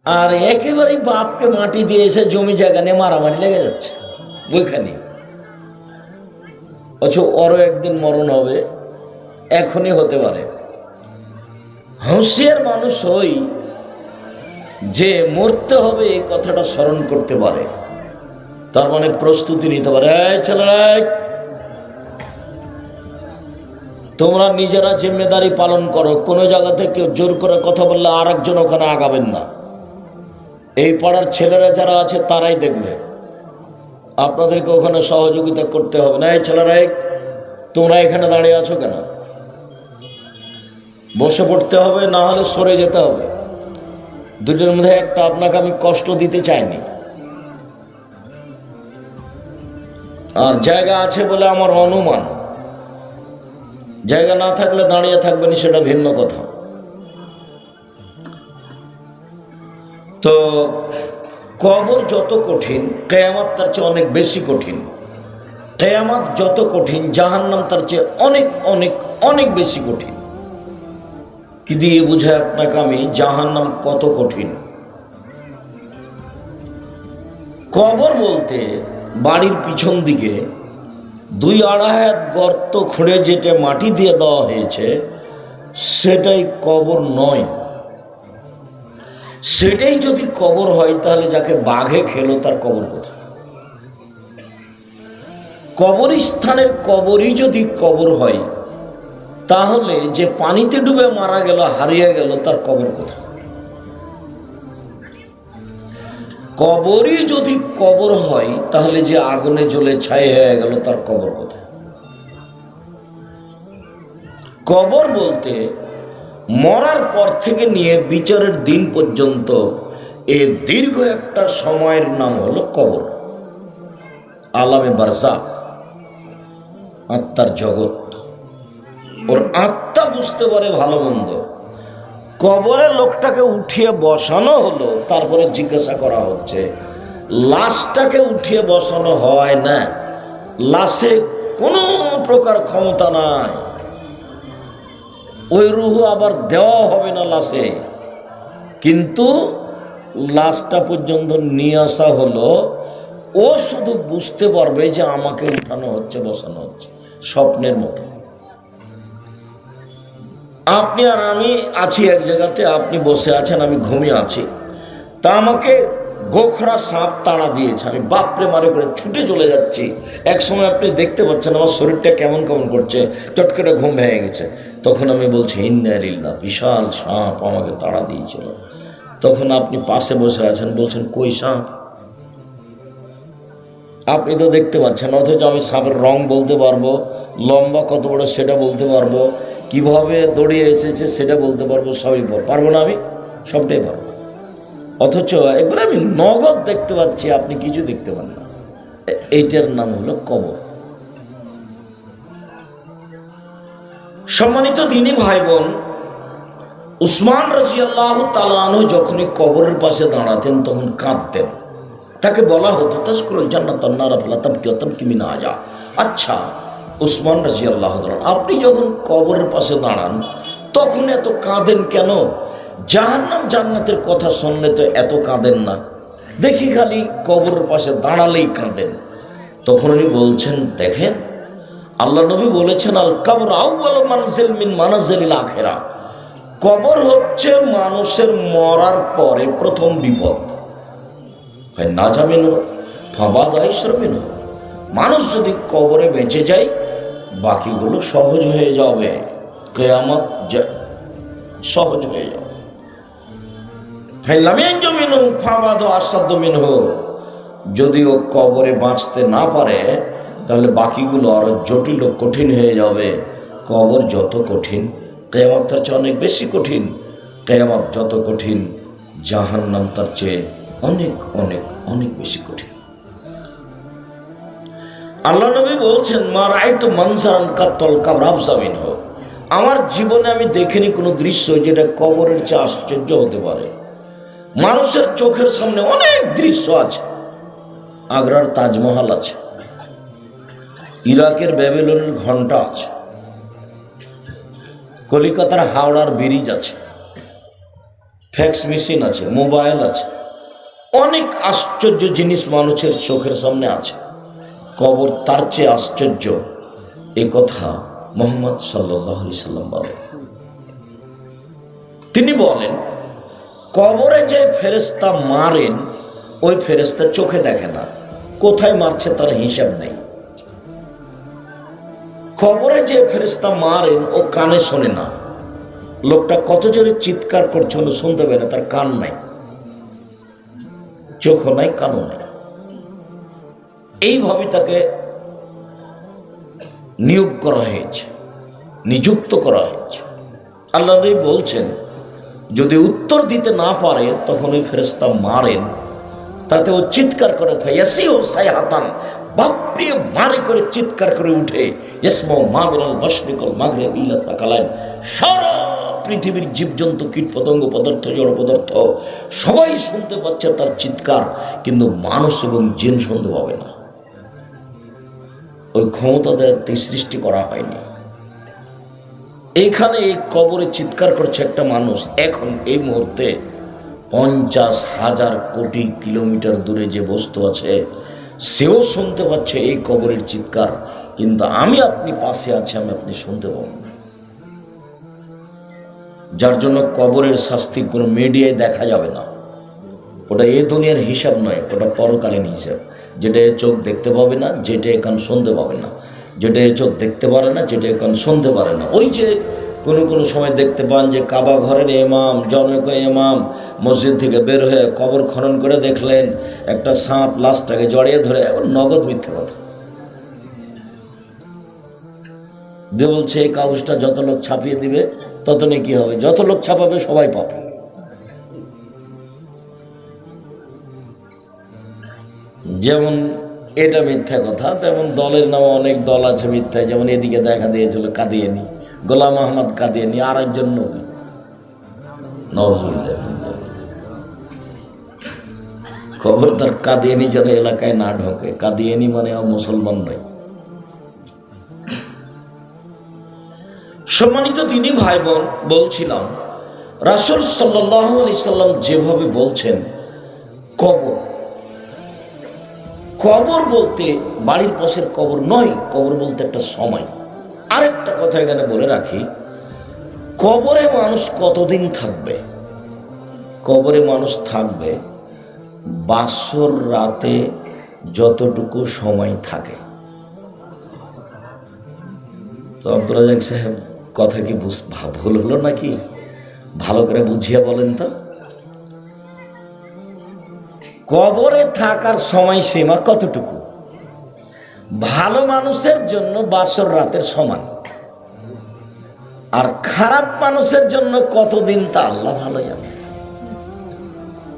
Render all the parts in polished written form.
আর একেবারেই বাপকে মাটি দিয়ে এসে জমি জায়গা নিয়ে মারামারি লেগে যাচ্ছে ওইখানে। অথচ ওরও একদিন মরণ হবে, এখনই হতে পারে। হুঁশিয়ার মানুষ হই যে মরতে হবে এই কথাটা স্মরণ করতে পারে, তার মানে প্রস্তুতি নিতে পারে। এই ছেলেরা, তোমরা নিজেরা জিম্মেদারি পালন করো। কোনো জায়গা থেকে জোর করে কথা বললে আর একজন ওখানে আগাবেন না। এই পাড়ার ছেলেরা যারা আছে তারাই দেখবে, আপনাদেরকে ওখানে সহযোগিতা করতে হবে না। এই ছেলেরা, তোমরা এখানে দাঁড়িয়ে আছো কেন? বসে পড়তে হবে, না হলে সরে যেতে হবে। দুটোর মধ্যে একটা আপনাকে আমি কষ্ট দিতে চাইনি। আর জায়গা আছে বলে আমার অনুমান, জায়গা না থাকলে দাঁড়িয়ে থাকবেন সেটা ভিন্ন কথা। তো কবর যত কঠিন, কিয়ামত তার চেয়ে অনেক বেশি কঠিন। কিয়ামত যত কঠিন, জাহান্নাম তার চেয়ে অনেক অনেক অনেক বেশি কঠিন। কি দিয়ে বুঝায় আপনাকে আমি জাহান্নাম কত কঠিন? কবর বলতে বাড়ির পিছন দিকে 2-2.5 হাত গর্ত খুঁড়ে যেটা মাটি দিয়ে দেওয়া হয়েছে সেটাই কবর নয়। সেটাই যদি কবর হয় তাহলে যাকে বাঘে খেলো তার কবর কোথায়? কবরস্থানের কবরই যদি কবর হয় তাহলে যে পানিতে ডুবে মারা গেল, হারিয়ে গেল, তার কবর কোথায়? কবরই যদি কবর হয় তাহলে যে আগুনে জ্বলে ছাই হয়ে গেল তার কবর কোথায়? কবর বলতে মরার পর থেকে নিয়ে বিচারের দিন পর্যন্ত এই দীর্ঘ একটা সময়ের নাম হলো কবর। আলামে বারজাখ, আত্মার জগৎ। ওর আত্মা বুঝতে পারে ভালো মন্দ। কবরের লোকটাকে উঠিয়ে বসানো হলো, তারপরে জিজ্ঞাসা করা হচ্ছে। লাশটাকে উঠিয়ে বসানো হয় না, লাশে কোনো প্রকার ক্ষমতা নাই। ওই রুহ আবার দেওয়া হবে না লাশে, কিন্তু লাশটা পর্যন্ত নিয়ে আসা হলো। ও শুধু বুঝতে পারবে যে আমাকে উঠানো হচ্ছে, বসানো হচ্ছে, স্বপ্নের মতো। আপনি আর আমি আছি এক জায়গাতে, আপনি বসে আছেন, আমি ঘুমিয়ে আছি। তা আমাকে গোখরা সাপ তাড়া দিয়েছে, আমি বাপরে মারে করে ছুটে চলে যাচ্ছি। এক সময় আপনি দেখতে পাচ্ছেন আমার শরীরটা কেমন কেমন করছে, চটকেটে ঘুম ভেঙে গেছে। তখন আমি বলছি ইন্না লিল্লাহ, বিশাল সাপ আমাকে তাড়া দিয়েছিল। তখন আপনি পাশে বসে আছেন, বলছেন কই সাপ? আপনি তো দেখতে পাচ্ছেন, অথচ আমি সাপের রং বলতে পারবো, লম্বা কত বড় সেটা বলতে পারবো, কিভাবে দৌড়িয়ে এসেছে সেটা বলতে পারবো। সবই পারবো না? আমি সবটাই পারবো। অথচ একবার আমি নগদ দেখতে পাচ্ছি, আপনি কিছু দেখতে পান না। এইটার নাম হলো কবর। সম্মানিত দ্বীনী ভাই বোন, উসমান রাদিয়াল্লাহু তাআলা আনহু যখনই কবরের পাশে দাঁড়াতেন তখন কাঁদতেন। তাকে বলা হতো তাজকুরুল জান্নাত ওয়ান নার ফালা তাবকি ওয়া তাবকি মিন আজা। আচ্ছা উসমান রাদিয়াল্লাহু তাআলা, আপনি যখন কবরের পাশে দাঁড়ান তখন এত কাঁদেন কেন? জাহান্নাম জান্নাতের কথা শুনলে তো এত কাঁদেন না, দেখি খালি কবরের পাশে দাঁড়ালেই কাঁদেন। তখন উনি বলছেন, দেখেন আল্লাহ নবী বলেছেন, আল কবর আউয়ালু মানজিল মিন মানাজিলিল আখিরাহ। কবর হচ্ছে মানুষের মরার পরে প্রথম বিপদ। হয় না যাবেন ফাবাদ আইসরবেন। মানুষ যদি কবরে বেঁচে যায় বাকিগুলো সহজ হয়ে যাবে, কিয়ামত সহজ হয়ে যাবে। যদি ও কবরে বাঁচতে না পারে তাহলে বাকিগুলো আরো জটিল ও কঠিন হয়ে যাবে। কবর যত কঠিন, কিয়ামত তার চেয়ে অনেক বেশি কঠিন। কিয়ামত যত কঠিন, জাহান্নাম তার চেয়ে অনেক অনেক অনেক বেশি কঠিন। আল্লাহ নবী বলছেন, মা রাআইতু মানজারান কাত্তাল কবর আফযা মিনহু। আমার জীবনে আমি দেখিনি কোনো দৃশ্য যেটা কবরের চেয়ে আশ্চর্য হতে পারে। মানুষের চোখের সামনে অনেক দৃশ্য আছে। আগ্রার তাজমহল আছে, ইরাকের ব্যাবিলনের ঘন্টা আছে, কলিকাতার হাওড়ার ব্রিজ আছে, ফ্যাক্স মেশিন আছে, মোবাইল আছে, অনেক আশ্চর্য জিনিস মানুষের চোখের সামনে আছে। কবর তার চেয়ে আশ্চর্য, এ কথা মুহাম্মদ সাল্লাল্লাহু আলাইহি সাল্লাম বলেন। তিনি বলেন, কবরে যে ফেরেশতা মারেন ওই ফেরেশতা চোখে দেখে না, কোথায় মারছে তার হিসাব নেই। কবরে যে ফেরেশতা মারেন ও কানে শোনে না, লোকটা কত জোরে চিৎকার করছে হলো শুনতে পারে না, তার কান নাই, চোখও নাই, কানও নাই। এইভাবে তাকে নিয়োগ করা হয়েছে, নিযুক্ত করা হয়েছে। আল্লাহ নবী বলছেন, যদি উত্তর দিতে না পারে তখন ওই ফেরেশতা মারেন, তাতে ও চিৎকার করে ফায়াসিও সাইহাতান, বাপরে মারে করে চিৎকার করে উঠে, ইসমু মাগরিল মাশরিকুল মাগরিব ইল্লা সাকালাইন, সারা পৃথিবীর জীবজন্তু, কীট পতঙ্গ, পদার্থ, জড় পদার্থ সবাই শুনতে পাচ্ছে তার চিৎকার, কিন্তু মানুষ এবং জিন শুনতে পাবে না। ওই ক্ষমতা সৃষ্টি করা হয়নি। এইখানে এই কবরে চিৎকার করছে একটা মানুষ, এখন এই মুহূর্তে 50,000 কোটি কিলোমিটার দূরে যে বস্তু আছে সেও শুনতে পাচ্ছে এই কবরের চিৎকার, কিন্তু আমি আপনি পাশে আছি, আমি আপনি শুনতে পাবো না। যার জন্য কবরের শাস্তি কোনো মিডিয়ায় দেখা যাবে না। ওটা এ দুনিয়ার হিসাব নয়, ওটা পরকালীন হিসাব। যেটা চোখ দেখতে পাবে না, যেটা কান শুনতে পাবে না, যেটা চোখ দেখতে পারে না, যেটা কান শুনতে পারে না। ওই যে কোনো সময় দেখতে পান যে কাবা ঘরের ইমাম, জনক ইমাম মসজিদ থেকে বের হয়ে কবর খনন করে দেখলেন একটা সাপ লাশটাকে জড়িয়ে ধরে, এখন নগদ মিথ্যে কথা দিয়ে বলছে এই কাগজটা যত লোক ছাপিয়ে দিবে তত নাকি হবে, যত লোক ছাপাবে সবাই পাবে। যেমন এটা মিথ্যা কথা, তেমন দলের নামে অনেক দল আছে মিথ্যা। যেমন এদিকে দেখা দিয়েছিল কাদিয়ানি, গোলাম আহমদ কাদিয়ানি, আর একজন নবী, খবরদার কাদিয়ানি যেন এলাকায় না ঢোকে। কাদিয়ানি মানে মুসলমান নয়। সম্মানিত দিনী ভাই বোন, বলছিলাম রাসূল সাল্লাল্লাহু আলাইহি সাল্লাম যেভাবে বলছেন, কবর, কবর বলতে বাড়ির পাশের কবর নয়, কবর বলতে একটা সময়। আরেকটা কথা এখানে বলে রাখি, কবরে মানুষ কতদিন থাকবে? কবরে মানুষ থাকবে বাসর রাতে যতটুকু সময় থাকে। তো আব্দুল রাজ্জাক সাহেব, কথা কি ভুল হলো নাকি? ভালো করে বুঝিয়ে বলেন তো। কবরে থাকার সময়সীমা কতটুকু? ভালো মানুষের জন্য বাসর রাতের সমান, আর খারাপ মানুষের জন্য কতদিন তা আল্লাহ ভালো জানে।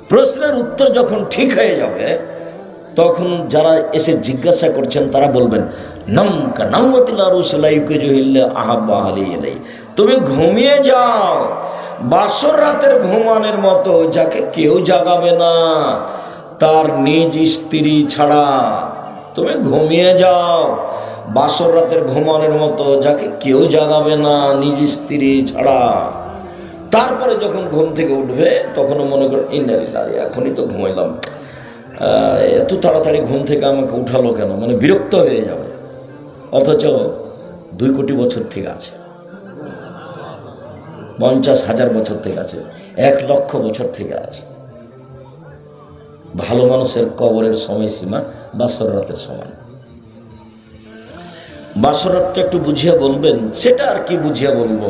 প্রশ্নের উত্তর যখন ঠিক হয়ে যাবে তখন যারা এসে জিজ্ঞাসা করছেন তারা বলবেন, তুমি ঘুমিয়ে যাও বাসর রাতের ঘুমানোর মতো, যাকে কেউ জাগাবে না তার নিজ স্ত্রী ছাড়া। তুমি ঘুমিয়ে যাও বাসর রাতের ঘুমানোর মতো, যাকে কেউ জাগাবে না নিজ স্ত্রী ছাড়া। তারপরে যখন ঘুম থেকে উঠবে তখনও মনে করো ইন্নালিল্লাহ, এখনই তো ঘুমাইলাম, এত তাড়াতাড়ি ঘুম থেকে আমাকে উঠালো কেন, মানে বিরক্ত হয়ে যাবে। অথচ 2 কোটি বছর থেকে আছে, 50,000 বছর থেকে আছে, 1 লক্ষ বছর থেকে আছে। ভালো মানুষের কবরের সময়সীমা বাসর রাতের সমান। বাসর রাতটা একটু বুঝিয়ে বলবেন। সেটা আর কি বুঝিয়ে বলবো,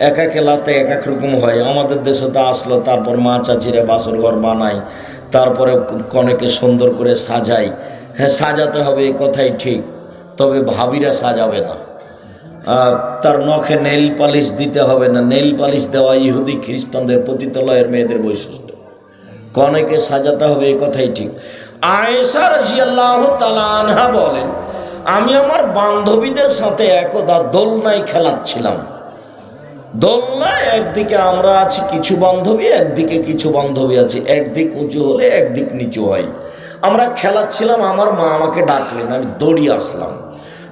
এক এক এলাকাতে এক এক রকম হয়। আমাদের দেশে তো আসলো, তারপর মা চাচিরা বাসর ঘর বানায়, তারপরে কনেকে সুন্দর করে সাজায়। হ্যাঁ, সাজাতে হবে, এই কথাই ঠিক, তবে ভাবিরা সাজাবে না। তার নখে নেল পালিশ দিতে হবে না। নেল পালিশ দেওয়া ইহুদি খ্রিস্টানদের পতিতালয়ের মেয়েদের বৈশিষ্ট্য। কনেকে সাজাতে হবে, এই কথাই ঠিক। আয়েশা রাদিয়াল্লাহু তাআলা আনহা বলেন, আমি আমার বান্ধবীদের সাথে একদা দোলনায় খেলাচ্ছিলাম। দোলনায় একদিকে আমরা আছি কিছু বান্ধবী, একদিকে কিছু বান্ধবী আছে, একদিক উঁচু হলে একদিক নিচু হয়। আমরা খেলাচ্ছিলাম, আমার মা আমাকে ডাকলেন, আমি দৌড়িয়ে আসলাম।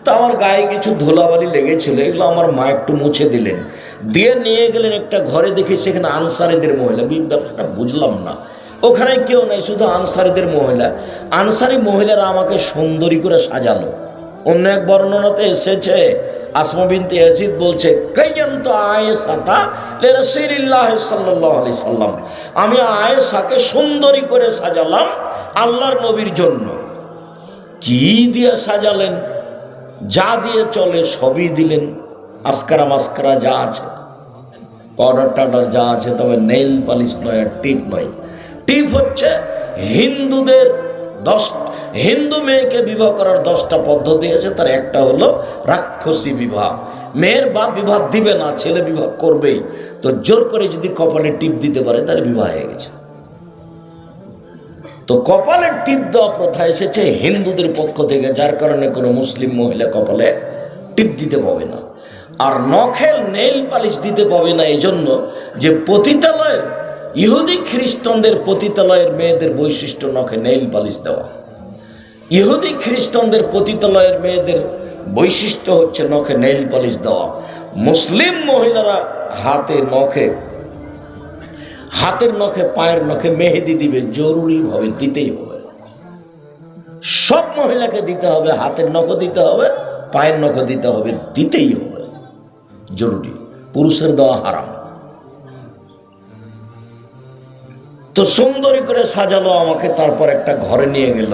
তো আমার গায়ে কিছু ধুলাবালি লেগেছিল, এগুলো আমার মা একটু মুছে দিলেন। দিয়ে নিয়ে গেলেন একটা ঘরে, দেখি সেখানে আনসারীদের মহিলা। ব্যাপারটা বুঝলাম না, ওখানে কেউ নেই, শুধু আনসারীদের মহিলা। আনসারি মহিলারা আমাকে সুন্দরী করে সাজালো। অন্য এক বর্ণনাতে এসেছে, আসমা বিনতে ইয়াজিদ বলছে, কাইয়ান্ত আয়েশাতা লিরাসূলিল্লাহ সাল্লাল্লাহু আলাইহি সাল্লাম, আমি আয়েশাকে সুন্দরী করে সাজালাম আল্লাহর নবীর জন্য। কি দিয়ে সাজালেন? যা দিয়ে চলে সবই দিলেন, আসকারা মাস্কারা যা আছে, পাউডার টাউডার যা আছে, তবে নেইল পালিশ নয়, আর টিপ নয়। টিপ হচ্ছে হিন্দুদের হিন্দু মেয়েকে বিবাহ করার 10টা পদ্ধতি আছে, তার একটা হলো রাক্ষসী বিবাহ। মেয়ের বাপ বিবাহ দিবে না, ছেলে বিবাহ করবেই, তো জোর করে যদি কপালে টিপ দিতে পারে তাহলে বিবাহ হয়ে গেছে। তো কপালে টিপ দেওয়া প্রথা এসেছে হিন্দুদের পক্ষ থেকে, যার কারণে কোনো মুসলিম মহিলা কপালে টিপ দিতে পাবে না। আর নখে নেইল পালিশ দিতে পাবে না এই জন্য যে পতিতালয়ের, ইহুদি খ্রিস্টানদের পতিতালয়ের মেয়েদের বৈশিষ্ট্য নখে নেইল পালিশ দেওয়া। ইহুদি খ্রিস্টানদের পতিতালয়ের মেয়েদের বৈশিষ্ট্য হচ্ছে নখে নেইল পালিশ দেওয়া। মুসলিম মহিলারা হাতের নখে পায়ের নখে মেহেদি দিবে, জরুরিভাবে দিতেই হবে। সব মহিলাকে দিতে হবে, হাতের নখও দিতে হবে, পায়ের নখও দিতে হবে, দিতেই হবে, জরুরি। পুরুষের দেওয়া হারাম। তো সুন্দরী করে সাজালো আমাকে, তারপর একটা ঘরে নিয়ে গেল।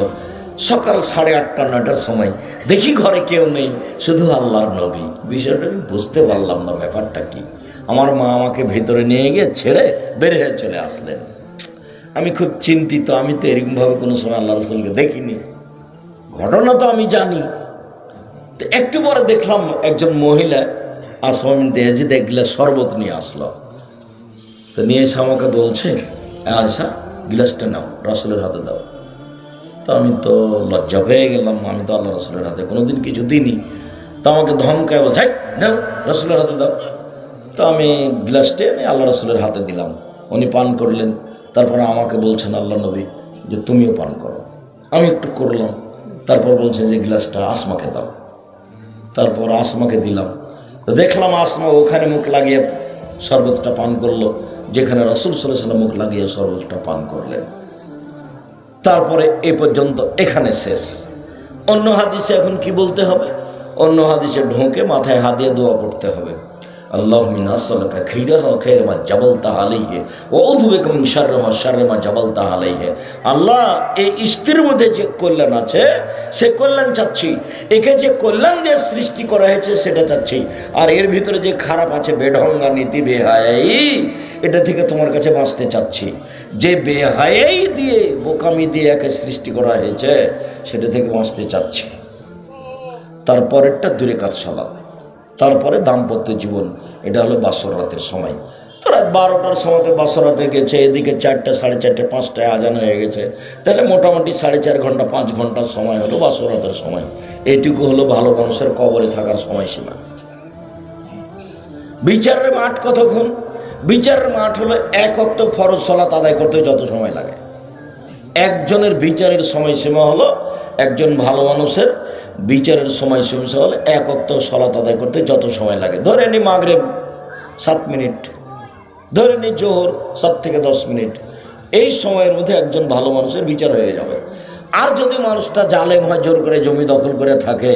সকাল 8:30 9টার সময় দেখি ঘরে কেউ নেই, শুধু আল্লাহর নবী। বিষয়টা আমি বুঝতে পারলাম না ব্যাপারটা কি। আমার মা আমাকে ভেতরে নিয়ে গিয়ে ছেড়ে বের হয়ে চলে আসলেন। আমি খুব চিন্তিত, আমি তো এরকমভাবে কোনো সময় আল্লাহ রাসূলকে দেখিনি, ঘটনা তো আমি জানি। তো একটু পরে দেখলাম একজন মহিলা আসমা বিনতে ইয়াজিদ এক গ্লাস শরবত নিয়ে আসলো। তো নিয়ে এসে আমাকে বলছে, আয়েশা গ্লাসটা নাও, রাসূলের হাতে দাও। তো আমি তো লজ্জা পেয়ে গেলাম, আমি তো আল্লাহ রাসূলের হাতে কোনোদিন কিছু দিইনি। তো আমাকে ধমকায় বলছে, দাও রাসূলের হাতে দাও। তো আমি গ্লাসটা এনে আল্লাহ রাসূলের হাতে দিলাম, উনি পান করলেন। তারপরে আমাকে বলছেন আল্লাহ নবী যে তুমিও পান করো। আমি একটু করলাম, তারপর বলছেন যে গ্লাসটা আসমাকে দাও। তারপর আসমাকে দিলাম। তো দেখলাম আসমা ওখানে মুখ লাগিয়ে শরবতটা পান করলো, যেখানে রাসূল সাল্লাল্লাহু আলাইহি ওয়াসাল্লাম মুখ লাগিয়ে শরবতটা পান করলেন। তারপরে এ পর্যন্ত এখানে শেষ। অন্য হাদিসে এখন কি বলতে হবে? অন্য হাদিসে ঢোকে মাথায় হাত দিয়ে দোয়া পড়তে হবে, আল্লাহুম্মা ইন্নী আসআলুকা খাইরাহা ওয়া খাইরা মা জাবালতা আলাইহি ওয়া আউযু বিকা মিন শাররিহা ওয়া শাররি মা জাবালতা আলাইহি। আল্লাহ, এই স্ত্রীর মধ্যে যে কল্যাণ আছে সে কল্যাণ চাচ্ছি, একে যে কল্যাণ দিয়ে সৃষ্টি করা হয়েছে সেটা চাচ্ছি, আর এর ভিতরে যে খারাপ আছে, বেঢঙ্গা নীতি, বেহায়াই, এটা থেকে তোমার কাছে বাঁচতে চাচ্ছি। যে বেহায়াই দিয়ে, বোকামি দিয়ে একে সৃষ্টি করা হয়েছে সেটা থেকে বাঁচতে চাচ্ছি। তারপরেরটা দূরে কাজ সালাত, তারপরে দাম্পত্য জীবন, এটা হলো বাসর রাতের সময়। তো রাত 12টার সময়তে বাসর রাতে গেছে, এদিকে 4টা 4:30 5টায় আজান হয়ে গেছে, তাহলে মোটামুটি 4.5 ঘন্টা 5 ঘন্টার সময় হলো বাসর রাতের সময়। এইটুকু হলো ভালো মানুষের কবরে থাকার সময়সীমা। বিচারের মাঠ কতক্ষণ? বিচারের মাঠ হলো 1 ওয়াক্ত ফরজ সালাত আদায় করতে যত সময় লাগে। একজনের বিচারের সময়সীমা হলো, একজন ভালো মানুষের বিচারের সময়সীমা হলো 1 ওয়াক্ত সালাত আদায় করতে যত সময় লাগে। ধরে নি মাগরিব 7 মিনিট, ধরে নি জোহর 7 থেকে 10 মিনিট, এই সময়ের মধ্যে একজন ভালো মানুষের বিচার হয়ে যাবে। আর যদি মানুষটা জালেম হয়, জোর করে জমি দখল করে থাকে,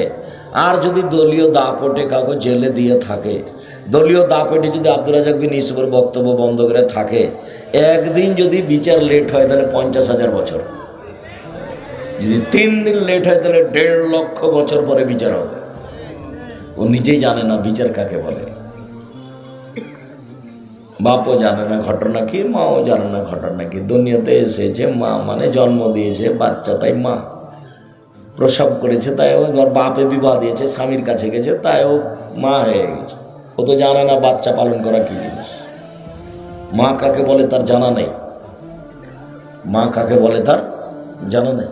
আর যদি দলীয় দাপটে কাউকে জেলে দিয়ে থাকে, দলীয় দাপটে যদি আব্দুর রাজ্জাক বিন ইউসুফের বক্তব্য বন্ধ করে থাকে, একদিন যদি বিচার লেট হয় তাহলে 50,000 বছর, যদি 3 দিন লেট হয় তাহলে 1.5 লক্ষ বছর পরে বিচার হবে। ও নিজেই জানে না বিচার কাকে বলে, বাপও জানে না ঘটনা কি, মাও জানে না ঘটনা কি। দুনিয়াতে এসেছে মা মানে জন্ম দিয়েছে বাচ্চা, তাই মা। প্রসব করেছে তাই ও, বাপে বিবাহ দিয়েছে, স্বামীর কাছে গেছে তাই ও মা হয়ে গেছে। ও তো জানে না বাচ্চা পালন করা কি জিনিস, মা কাকে বলে তার জানা নেই, মা কাকে বলে তার জানা নেই।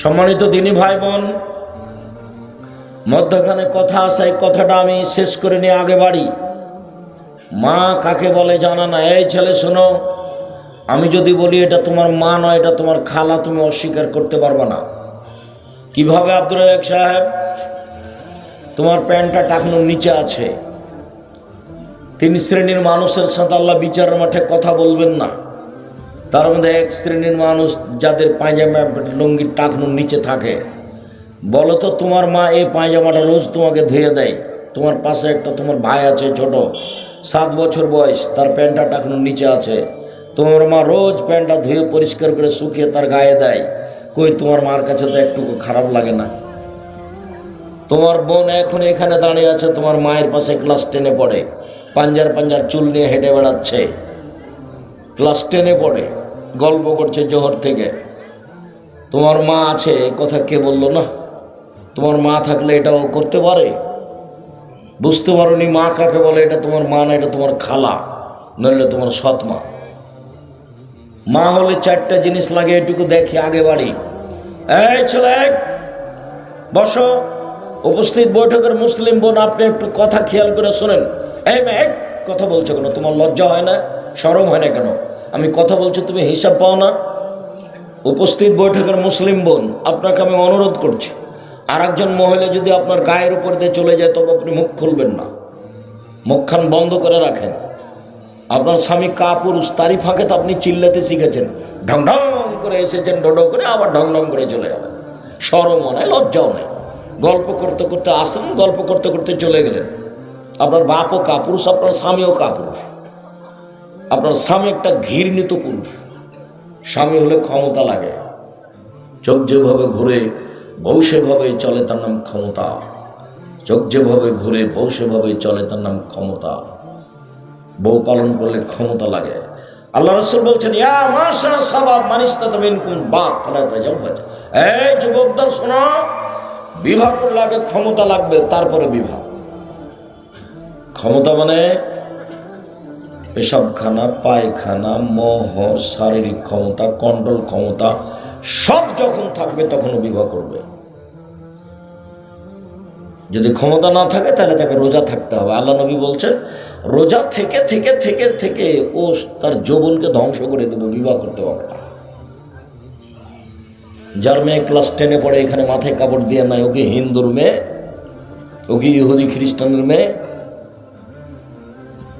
সম্মানিত দিনী ভাই বোন, মধ্যখানে কথা আছে, কথাটা আমি শেষ করে নিয়ে আগে বাড়ি। মা কাকে বলে জানা না। এই ছেলে শোনো, আমি যদি বলি এটা তোমার মা নয়, এটা তোমার খালা, তুমি অস্বীকার করতে পারবে না। কিভাবে আব্দুর রাজ্জাক সাহেব? তোমার প্যান্টটা টাকনুর নিচে আছে, তিন শ্রেণীর মানুষের সাথে আল্লাহ বিচারের মাঠে কথা বলবেন না। তার মধ্যে এক শ্রেণীর মানুষ যাদের পায়জামা লুঙ্গির টাকনুর নিচে থাকে। বলো তো, তোমার মা এই পায়জামাটা রোজ তোমাকে ধুয়ে দেয়? তোমার পাশে একটা তোমার ভাই আছে ছোট, 7 বছর বয়স, তার প্যান্টটা টাকনুর নিচে আছে, তোমার মা রোজ প্যান্টটা ধুয়ে পরিষ্কার করে শুকিয়ে তার গায়ে দেয়। কই, তোমার মার কাছে তো একটু খারাপ লাগে না? তোমার বোন এখন এখানে দাঁড়িয়ে আছে, তোমার মায়ের পাশে ক্লাস 10-এ পড়ে, পাঞ্জার চুল নিয়ে হেঁটে বেড়াচ্ছে, ক্লাস 10-এ পড়ে, গল্প করছে জোহর থেকে। তোমার মা আছে, কথা কে বললো না? তোমার মা থাকলে এটাও করতে পারে? বুঝতে পারোনি মা কাকে বলে? এটা তোমার মা না, এটা তোমার খালা, নইলে তোমার সৎ মা। মা হলে 4টা জিনিস লাগে, এটুকু দেখি আগে বাড়ি। এই ছেলে, বসো। উপস্থিত বৈঠকের মুসলিম বোন, আপনি একটু কথা খেয়াল করে শোনেন। এই মেয়ে, কথা বলছো কেন? তোমার লজ্জা হয় না, শরম হয় না কেন? আমি কথা বলছি, তুমি হিসাব পাও না? উপস্থিত বৈঠকের মুসলিম বোন, আপনাকে আমি অনুরোধ করছি, আর একজন মহিলা যদি আপনার গায়ের উপর দিয়ে চলে যায়, তবে আপনি মুখ খুলবেন না, মুখখান বন্ধ করে রাখেন। আপনার স্বামী কাপুরুষ, তারই ফাঁকে তো আপনি চিল্লাতে শিখেছেন। ঢং ঢং করে এসেছেন, ডোডো করে, আবার ঢং ঢং করে চলে যাবেন। শরমও নাই, লজ্জাও নাই। গল্প করতে করতে আসেন, গল্প করতে করতে চলে গেলেন। আপনার বাপও কাপুরুষ, আপনার স্বামীও কাপুরুষ। আপনার স্বামী একটা ঘৃণিত পুরুষ। স্বামী হলে ক্ষমতা লাগে, চোখ যেভাবে ঘুরে বউ সেভাবে চলে, তার নাম ক্ষমতা। চোখ যেভাবে ঘুরে বউ সেভাবে চলে, তার নাম ক্ষমতা। বউ পালন করলে ক্ষমতা লাগে। আল্লাহ রাসূল বলছেন, ইয়া মাশারা শাবাব মান ইসতাতা মিনকুম বাত ফালা তাজাওয়াজ। এই যুবকদের শোনো, বিবাহ করলে আগে ক্ষমতা লাগবে, তারপরে বিবাহ। ক্ষমতা মানে পেশাবখানা, পায়খানা, মোহ, শারীরিক ক্ষমতা, কন্ট্রোল ক্ষমতা, সব যখন থাকবে তখনও বিবাহ করবে। যদি ক্ষমতা না থাকে তাহলে তাকে রোজা থাকতে হবে। আল্লাহ নবী বলছেন, রোজা থেকে থেকে থেকে থেকে ও তার যৌবনকে ধ্বংস করে দেবে, বিবাহ করতে হবে না। যার মেয়ে ক্লাস 10-এ পড়ে, এখানে মাথায় কাপড় দিয়ে নাই, ওকে হিন্দুর মেয়ে, ওকে ইহুদি খ্রিস্টানের মেয়ে,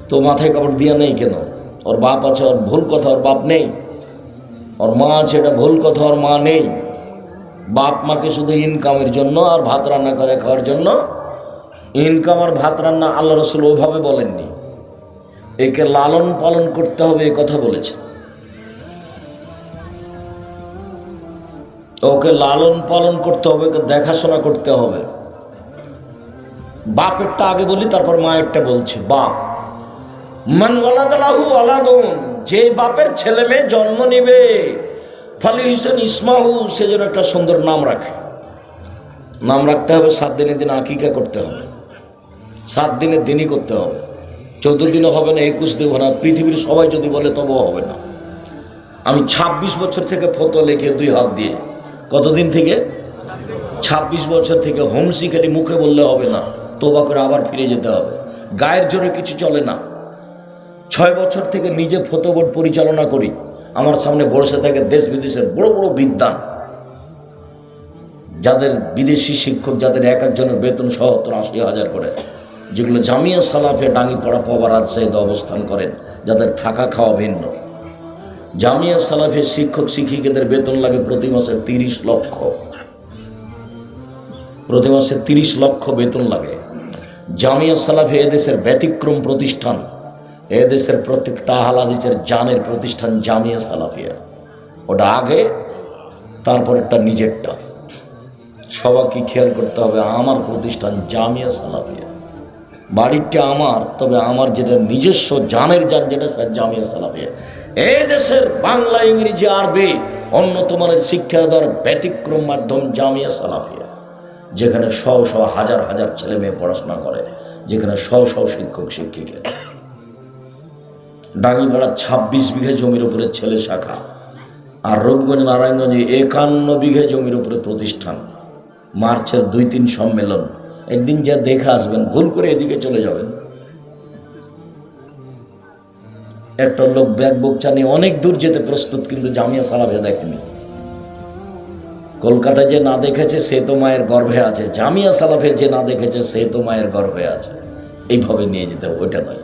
তো মাথায় কাপড় দিয়ে নেই কেন? ওর বাপ আছে, ওর ভুল কথা, ওর বাপ নেই। ওর মা আছে, এটা ভুল কথা, ওর মা নেই। বাপ মাকে শুধু ইনকামের জন্য আর ভাত রান্না করে খাওয়ার জন্য, ইনকাম আর ভাত রান্না আল্লাহ রাসূল ওভাবে বলেননি। একে লালন পালন করতে হবে, এ কথা বলেছে। ওকে লালন পালন করতে হবে, ওকে দেখাশোনা করতে হবে। বাপেরটা আগে বলি, তারপর মায়েরটা বলছি। বাপ, মান ওয়ালাদা লাহু ওয়ালাদুন, যে বাপের ছেলে মেয়ে জন্ম নিবে, ফালিহিসান ইসমাহু, সে যেন একটা সুন্দর নাম রাখে। নাম রাখতে হবে, 7 দিনের দিন আকিকা করতে হবে, 7 দিনের দিনই করতে হবে। 14 দিনে হবে না, 21 দিন হবে না। পৃথিবীর সবাই যদি বলে তবুও হবে না। আমি 26 বছর থেকে ফটো লিখে 2 হাত দিয়ে, কতদিন থেকে? 26 বছর থেকে হোমসি খালি মুখে বললে হবে না, তোবা করে আবার ফিরে যেতে হবে। গায়ের জোরে কিছু চলে না। 6 বছর থেকে নিজে ফটো বোর্ড পরিচালনা করি। আমার সামনে বসে থাকে দেশ বিদেশের বড় বড় বিদ্বান, যাদের বিদেশি শিক্ষক, যাদের এক একজনের বেতন 70-80 হাজার করে, যেগুলো জামিয়া সালাফিয়া ডাঙ্গিপাড়া পবা রাজশাহীতে অবস্থান করেন, যাদের থাকা খাওয়া ভিন্ন। জামিয়া সালাফিয়া শিক্ষক শিক্ষিকাদের বেতন লাগে প্রতি মাসে 30 লক্ষ, প্রতি মাসে 30 লক্ষ বেতন লাগে। জামিয়া সালাফিয়া এদেশের ব্যতিক্রম প্রতিষ্ঠান। এদেশের প্রত্যেকটা আহলে হাদিসের জানের প্রতিষ্ঠান জামিয়া সালাফিয়া। ওটা আগে, তারপর একটা নিজেরটা। সবাইকে খেয়াল করতে হবে, আমার প্রতিষ্ঠান জামিয়া সালাফিয়া, বাড়িটা আমার, তবে আমার যেটা নিজস্ব জানের জান, যেটা জামিয়া সালাফিয়া। এই দেশের বাংলা, ইংরেজি, আরবি উন্নত মানের শিক্ষা দেওয়ার ব্যতিক্রম মাধ্যম জামিয়া সালাফিয়া, যেখানে শহ শহ হাজার হাজার ছেলে মেয়ে পড়াশোনা করে, যেখানে শহ শহ শিক্ষক শিক্ষিকা। ডাঙ্গিপাড়া 26 বিঘা জমির উপরে ছেলে শাখা, আর রূপগঞ্জ নারায়ণগঞ্জে 51 বিঘা জমির উপরে প্রতিষ্ঠান। মার্চের 2-3 সম্মেলন, একদিন যা দেখে আসবেন, ভুল করে এদিকে চলে যাবেন। একটা লোক ব্যাগ বোকচা নিয়ে অনেক দূর যেতে প্রস্তুত, কিন্তু জামিয়া সালাফিয়া দেখেনি। কলকাতায় যে না দেখেছে সে তো মায়ের গর্ভে আছে, জামিয়া সালাফিয়া যে না দেখেছে সে তো মায়ের গর্ভে আছে। এইভাবে নিয়ে যেতে হবে, ওইটা নয়।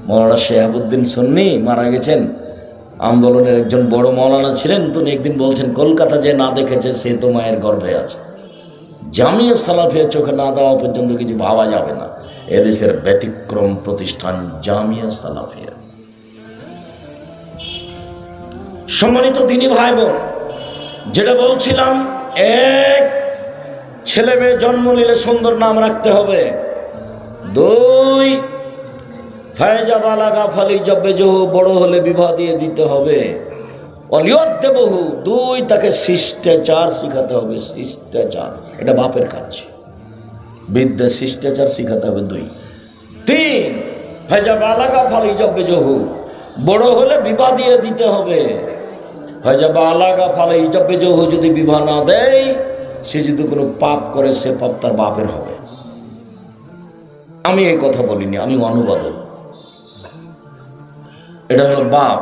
মৌলানা শেহাবুদ্দিন সুন্নি মারা গেছেন, আন্দোলনের একজন বড় মৌলানা ছিলেন। তিনি একদিন বলছেন, কলকাতা যে না দেখেছে সে তো মায়ের গর্ভে আছে। জামিয়া সালাফিয়া চোখে না দেওয়া পর্যন্ত কিছু ভাবা যাবে না। এদেশের ব্যতিক্রম প্রতিষ্ঠান জামিয়া সালাফিয়া। সম্মানিত দিনী ভাই বোন, যেটা বলছিলাম, এক, ছেলে মেয়ে জন্ম নিলে সুন্দর নাম রাখতে হবে। দুই, ফায়জা বালাগা ফালি জব্বে জহু, বড় হলে বিবাহ দিয়ে দিতে হবে। অলিয়তে বহু, দুই, তাকে শিষ্টাচার শিখাতে হবে। শিষ্টাচার এটা বাপের কাজ, বিদ্যা শিষ্টাচার শিখাতে হবে। দুই, তিন, ফায়জা বালাগা ফালি জব্বে জহু, বড় হলে বিবাহ দিয়ে দিতে হবে। ফায়জা বালাগা ফালি জব্বে জহু, যদি বিবাহ না দেয়, সে যদি কোনো পাপ করে সে পাপ তার বাপের হবে। আমি এই কথা বলিনি, আমি অনুবাদক। এটা হলো বাপ।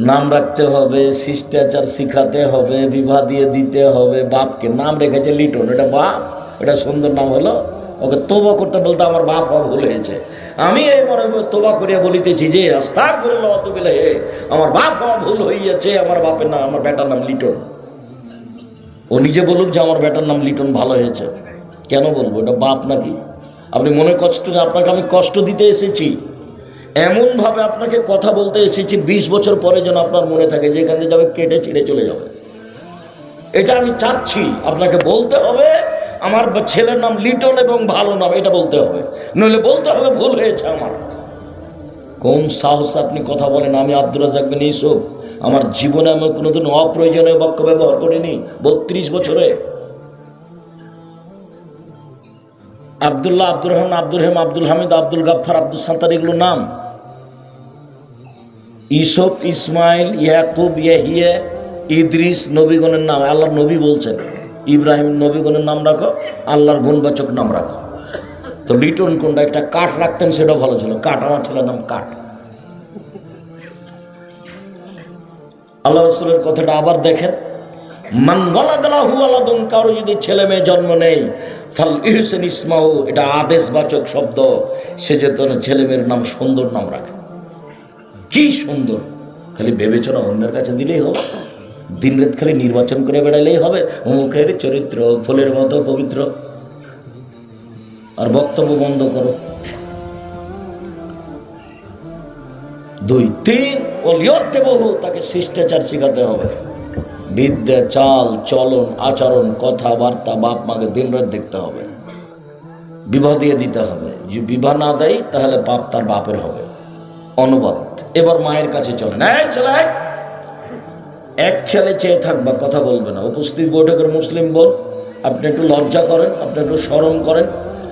নাম রাখতে হবে, শিষ্টাচার শিখাতে হবে, বিবাহ দিয়ে দিতে হবে। বাপকে নাম রেখেছে লিটন, এটা বাপ, এটা সুন্দর নাম হলো। ওকে তোবা করতে বলতে আমার বাপ ভুল হয়েছে। আমি এই মনে তোবা করিয়া বলিতেছি যে আস্তাগফিরুল্লাহ ওয়া আতুবু ইলাইহি, আমার বাপ ভুল হইয়াছে, আমার বাপের নাম, আমার বেটার নাম লিটন। ও নিজে বলুক যে আমার বেটার নাম লিটন, ভালো হয়েছে। কেন বলবো? এটা বাপ নাকি? আপনি মনে কষ্ট, আপনাকে আমি কষ্ট দিতে এসেছি, এমনভাবে আপনাকে কথা বলতে এসেছি 20 বছর পরে যেন আপনার মনে থাকে যে এখান থেকে যাবে কেটে ছিঁড়ে চলে যাবে। এটা আমি চাচ্ছি, আপনাকে বলতে হবে আমার ছেলের নাম লিটন এবং ভালো নাম, এটা বলতে হবে। নইলে বলতে হবে ভুল হয়েছে আমার। কোন সাহস আপনি কথা বলেন? আমি আব্দুর রাজ্জাক বিন ইউসুফ, আমার জীবনে আমি কোনোদিন অপ্রয়োজনীয় বাক্য ব্যবহার করিনি 32 বছরে। আব্দুল্লাহ, আব্দুর রহমান, আব্দুল রহিম, আব্দুল হামিদ, আব্দুল গাফফার, আব্দুল সাত্তার, এগুলো নাম। ইউসুফ, ইসমাইল, ইয়াকুব, ইয়াহিয়া, ইদ্রিস নবীগণের নাম। আল্লাহর নবী বলছেন ইব্রাহিম, নবীগণের নাম রাখো, আল্লাহর গুণবাচক নাম রাখো। তো লিটন কোনটা? একটা কাঠ রাখতেন, সেটাও ভালো ছিল। কাঠ, আমার ছেলের নাম কাঠ। আল্লাহ রাসূলের কথাটা আবার দেখেন, মান ওয়ালাদাহু ওয়ালাদুন, কারো যদি ছেলে মেয়ে জন্ম নেই, ফাল ইহসান ইসমাহু, এটা আদেশবাচক শব্দ। সে যে তোর ছেলে মেয়ের নাম সুন্দর নাম রাখে। কি সুন্দর! খালি বিবেচনা অন্যের কাছে দিলেই হবে, দিন রাত খালি নির্বাচন করে বেড়াইলেই হবে। মুখের চরিত্র ফুলের মতো পবিত্র, আর বক্তব্য বন্ধ করো। 2, 3, অলিয়তে বহু, তাকে শিষ্টাচার শিখাতে হবে। বিদ্যা, চাল চলন, আচরণ, কথাবার্তা বাপ মাকে দিন রাত দেখতে হবে। বিবাহ দিয়ে দিতে হবে। যদি বিবাহ না দেয় তাহলে পাপ তার বাপের হবে। অনুবাদ। এবার মায়ের কাছে চলেন। এই ছেলে, এক খেয়ালে চেয়ে থাকবা, কথা বলবে না। উপস্থিত বৈঠকের মুসলিম বোন, আপনি একটু লজ্জা করেন, আপনি একটু শরম করেন,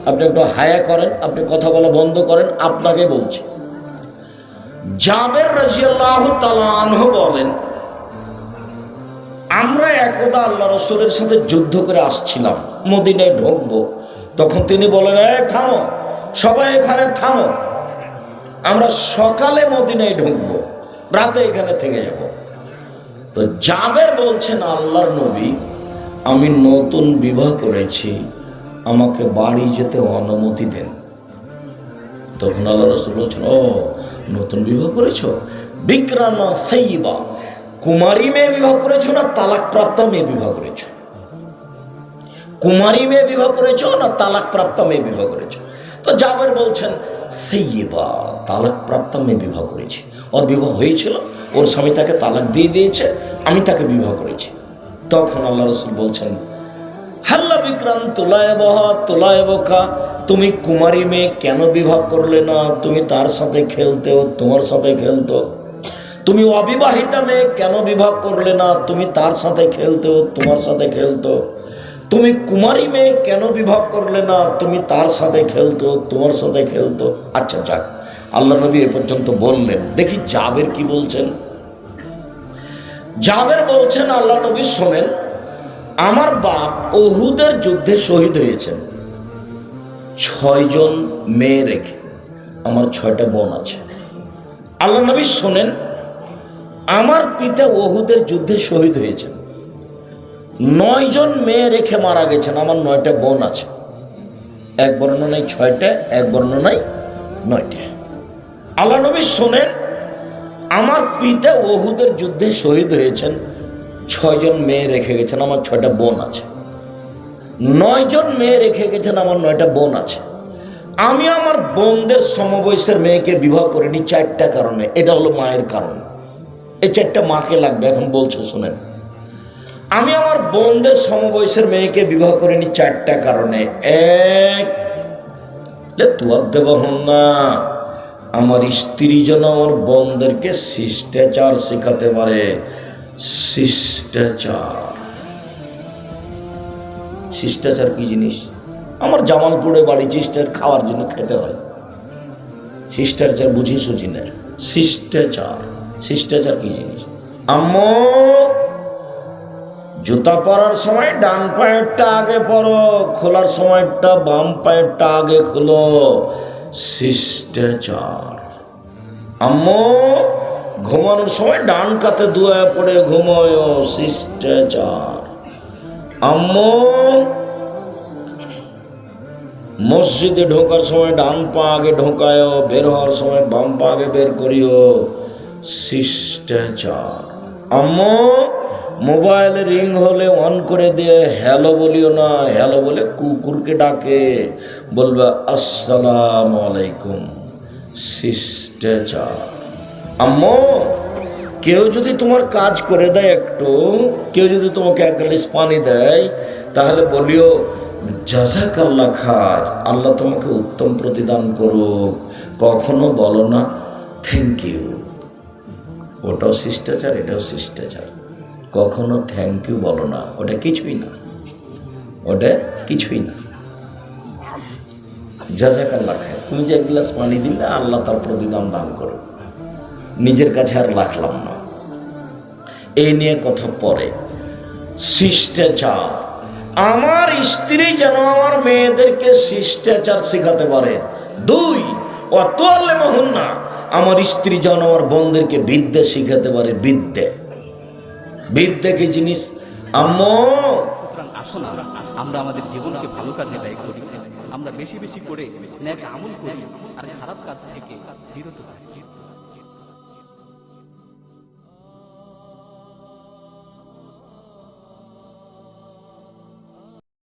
আপনি একটু হায়া করেন, আপনি কথা বলা বন্ধ করেন। আপনাকে বলছি, জাবের রাদিয়াল্লাহু তাআলা আনহু বলেন, আমরা একদা আল্লাহ রাসূলের সাথে যুদ্ধ করে আসছিলাম, মদিনায় ঢুকবো। তখন তিনি বলেন, এই থামো, সবাই এখানে থামো, আমরা সকালে মদিনায় ঢুকবো, রাতে এখানে থেকে যাব। তো জাবের বলছেন, আল্লাহর নবী, আমি নতুন বিবাহ করেছি, আমাকে বাড়ি যেতে অনুমতি দেন। তখন আল্লাহ রাসূল বলছেন, ও নতুন বিবাহ করেছো? বিকরানা সাইয়্যিবা, কুমারী মেয়ে বিবাহ করেছো না তালাক প্রাপ্ত মেয়ে বিবাহ করেছো? কুমারী মেয়ে বিবাহ করেছো না তালাক প্রাপ্ত মেয়ে বিবাহ করেছো? তো জাবের বলছেন, সাইয়্যিবা, তালাক প্রাপ্ত মেয়ে বিবাহ করেছি। ওর বিবাহ হয়েছিল, ওর স্বামী তাকে তালাক দিয়ে দিয়েছে, আমি তাকে বিবাহ করেছি। তখন আল্লাহ রাসূল বলছেন, হাল্লা বিক্রাম তোলায়বকা, তুমি কুমারী মেয়ে কেন বিবাহ করলে না? তুমি তার সাথে খেলতে, ও তোমার সাথে খেলতো। তুমি অবিবাহিতা মেয়ে কেন বিবাহ করলে না? তুমি তার সাথে খেলতে, ও তোমার সাথে খেলতো। তুমি কুমারী মেয়ে কেন বিবাহ করলে না? তুমি তার সাথে খেলতো, তোমার সাথে খেলতো। আচ্ছা যাক, আল্লাহ নবী এ পর্যন্ত বললেন। দেখি জাবের কি বলছেন। জাবের বলছেন, আল্লাহ নবী শোনেন, আমার বাপ উহুদের যুদ্ধে শহীদ হয়েছেন 6 জন মেয়ে রেখে। আমার 6টা বোন আছে। আল্লাহ নবী শোনেন, আমার পিতা উহুদের যুদ্ধে শহীদ হয়েছেন, 9 জন মেয়ে রেখে মারা গেছেন। আমার 9টা বোন আছে। এক বর্ণনায় 6টা, এক বর্ণনায় 9টা। আল্লাহ নবী শোনেন, আমার পিতা ওহুদের যুদ্ধে শহীদ হয়েছেন, 6 জন মেয়ে রেখে গেছেন, আমার 6টা বোন আছে। 9 জন মেয়ে রেখে গেছেন, আমার 9টা বোন আছে। আমি আমার বোনদের সমবয়সের মেয়েকে বিবাহ করিনি 4টা কারণে। এটা হলো মায়ের কারণ। এই 4টা মাকে লাগবে, এখন বলছে শোনেন। আমি আমার বোনদের সমবয়সের মেয়েকে বিবাহ করিনি 4টা কারণে। এক, তুয়ার দেব হন না, আমার স্ত্রী যেন আমার বোনদেরকে শিষ্টাচার শেখাতে পারে। শিষ্টাচার, শিষ্টাচার কি জিনিস? আমার জামালপুরে বাড়ি, শিষ্টার খাওয়ার জন্য খেতে হয়। শিষ্টাচার বুঝি সুঝি না। শিষ্টাচার, শিষ্টাচার কি জিনিস? আম্মু, জুতা পরার সময় ডান পায়েরটা আগে পরো, খোলার সময়টা বাম পায়েরটা আগে খোলো। শিষ্টাচার। আম্মু, ঘুমানোর সময় ডান কাতে দুয়া পড়ে ঘুমোয়। শিষ্টাচার। আম্মু, মসজিদে ঢোকার সময় ডান পা আগে ঢোকায়, বের হওয়ার সময় বাম পা আগে বের করিও। শিষ্টাচার। আম্মু, মোবাইল রিং হলে অন করে দিয়ে হ্যালো বলিও না, হ্যালো বলে কুকুরকে ডাকে, বলবে আসসালামু আলাইকুম। শিষ্টাচার। আম্মু, কেউ যদি তোমার কাজ করে দেয় একটু, কেউ যদি তোমাকে 1 গ্লাস পানি দেয়, তাহলে বলিও জাযাকাল্লাহ খার, আল্লাহ তোমাকে উত্তম প্রতিদান করুক। কখনো বলো না থ্যাংক ইউ। ওটাও শিষ্টাচার, এটাও শিষ্টাচার। কখনো থ্যাংক ইউ বলো না, ওটা কিছুই না, ওটা কিছুই না। জাযাকাল্লাহ খায়, তুমি যে 1 গ্লাস পানি দিলে আল্লাহ তার প্রতিদান দান করো। নিজের কাছে আর রাখলাম না। এই নিয়ে কথা পরে। শিষ্টাচার, আমার স্ত্রী যেন আমার মেয়েদেরকে শিষ্টাচার শেখাতে পারে। 2, অতলে মহন না, আমার স্ত্রী যেন আমার বোনদেরকে বিদ্যা শিখাতে পারে। বিদ্যা, বিদ্যা কি জিনিস? আম্মু, আসুন আমরা আমাদের জীবনকে ভালো কাজে ব্যয় করি, আমরা বেশি বেশি করে নেক আমল করি আর খারাপ কাজ থেকে বিরত থাকি।